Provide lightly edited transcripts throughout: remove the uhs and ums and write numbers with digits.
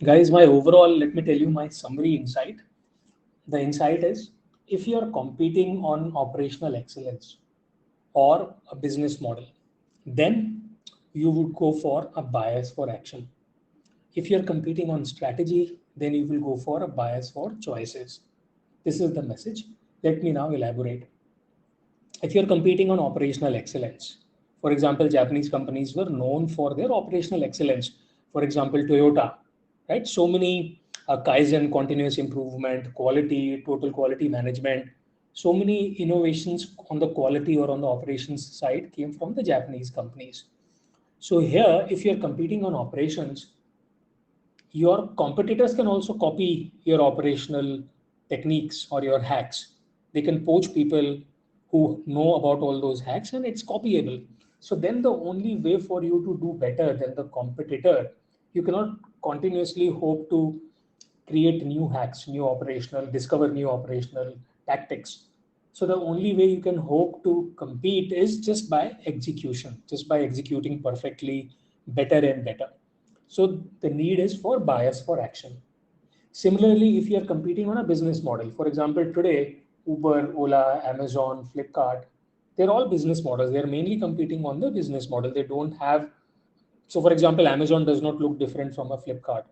Guys, my overall, let me tell you my summary insight. The insight is if you are competing on operational excellence or a business model, then you would go for a bias for action. If you're competing on strategy, then you will go for a bias for choices. This is the message. Let me now elaborate. If you're competing on operational excellence, for example, Japanese companies were known for their operational excellence. For example, Toyota, right? So many Kaizen, continuous improvement, quality, total quality management, so many innovations on the quality or on the operations side came from the Japanese companies. So here, if you're competing on operations, your competitors can also copy your operational techniques or your hacks. They can poach people who know about all those hacks and it's copyable. So then the only way for you to do better than the competitor, you cannot continuously hope to create new hacks, new operational, discover new operational tactics. So the only way you can hope to compete is just by execution, just by executing perfectly better and better. So the need is for bias for action. Similarly, if you are competing on a business model, for example, today, Uber, Ola, Amazon, Flipkart, they're all business models. They're mainly competing on the business model. They don't have, so for example, Amazon does not look different from a Flipkart.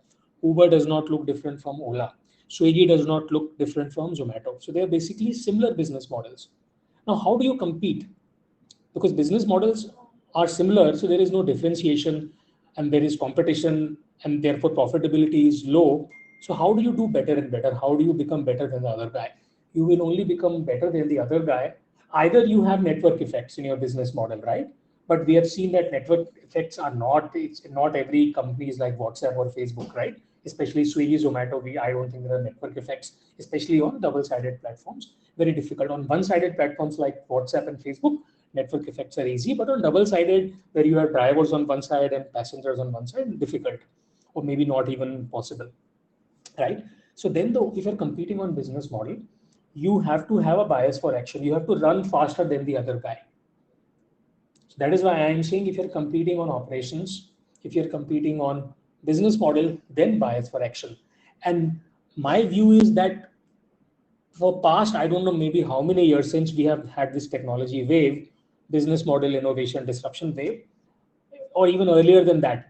Uber does not look different from Ola. Swiggy does not look different from Zomato. So they're basically similar business models. Now, how do you compete? Because business models are similar, so there is no differentiation and there is competition and therefore profitability is low. So how do you do better and better? How do you become better than the other guy? You will only become better than the other guy. Either you have network effects in your business model, right? But we have seen that network effects are not, it's not every company is like WhatsApp or Facebook, right? Especially Swiggy, Zomato, I don't think there are network effects, especially on double-sided platforms. Very difficult. On one-sided platforms like WhatsApp and Facebook, network effects are easy, but on double-sided, where you have drivers on one side and passengers on one side, difficult, or maybe not even possible, right? So then, if you're competing on business model, you have to have a bias for action. You have to run faster than the other guy. So that is why I am saying if you're competing on operations, if you're competing on business model, then bias for action. And my view is that for past, I don't know, maybe how many years since we have had this technology wave, business model innovation disruption wave, or even earlier than that,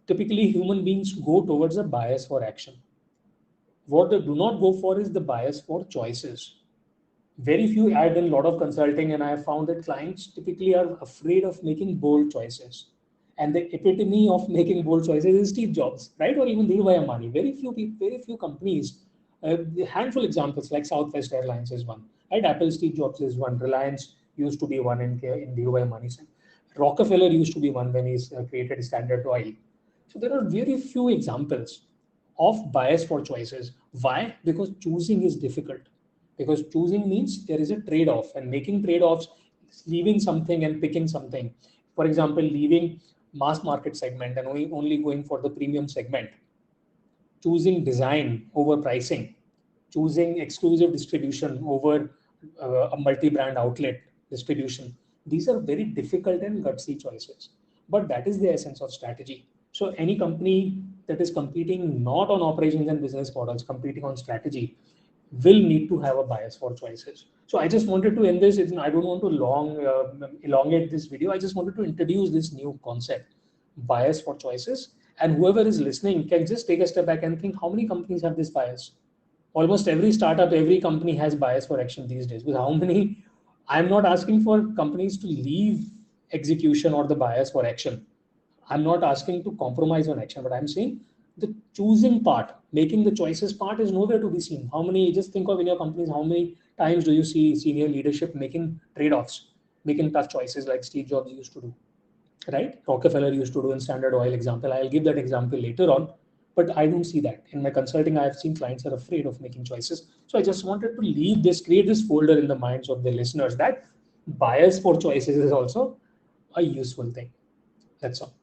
typically human beings go towards a bias for action. What they do not go for is the bias for choices. Very few, I've done a lot of consulting and I have found that clients typically are afraid of making bold choices. And the epitome of making bold choices is Steve Jobs, right? Or even Dhirubhai Ambani. Very few people, very few companies. A handful examples like Southwest Airlines is one, right? Apple, Steve Jobs is one. Reliance used to be one in Dhirubhai Ambani's. Rockefeller used to be one when he's created Standard Oil. So there are very few examples of bias for choices. Why? Because choosing is difficult. Because choosing means there is a trade-off, and making trade-offs, leaving something and picking something. For example, leaving mass market segment and only going for the premium segment, choosing design over pricing, choosing exclusive distribution over a multi-brand outlet distribution. These are very difficult and gutsy choices, but that is the essence of strategy. So any company that is competing not on operations and business models, competing on strategy, will need to have a bias for choices. So I just wanted to end this. I don't want to elongate this video. I just wanted to introduce this new concept, bias for choices. And whoever is listening can just take a step back and think how many companies have this bias. Almost every startup, every company has bias for action these days. With how many? I'm not asking for companies to leave execution or the bias for action. I'm not asking to compromise on action, but I'm saying the choosing part, making the choices part is nowhere to be seen. How many, just think of in your companies, how many times do you see senior leadership making trade-offs, making tough choices like Steve Jobs used to do, right? Rockefeller used to do in Standard Oil example. I'll give that example later on, but I don't see that. In my consulting, I've seen clients are afraid of making choices. So I just wanted to leave this, create this folder in the minds of the listeners that bias for choices is also a useful thing. That's all.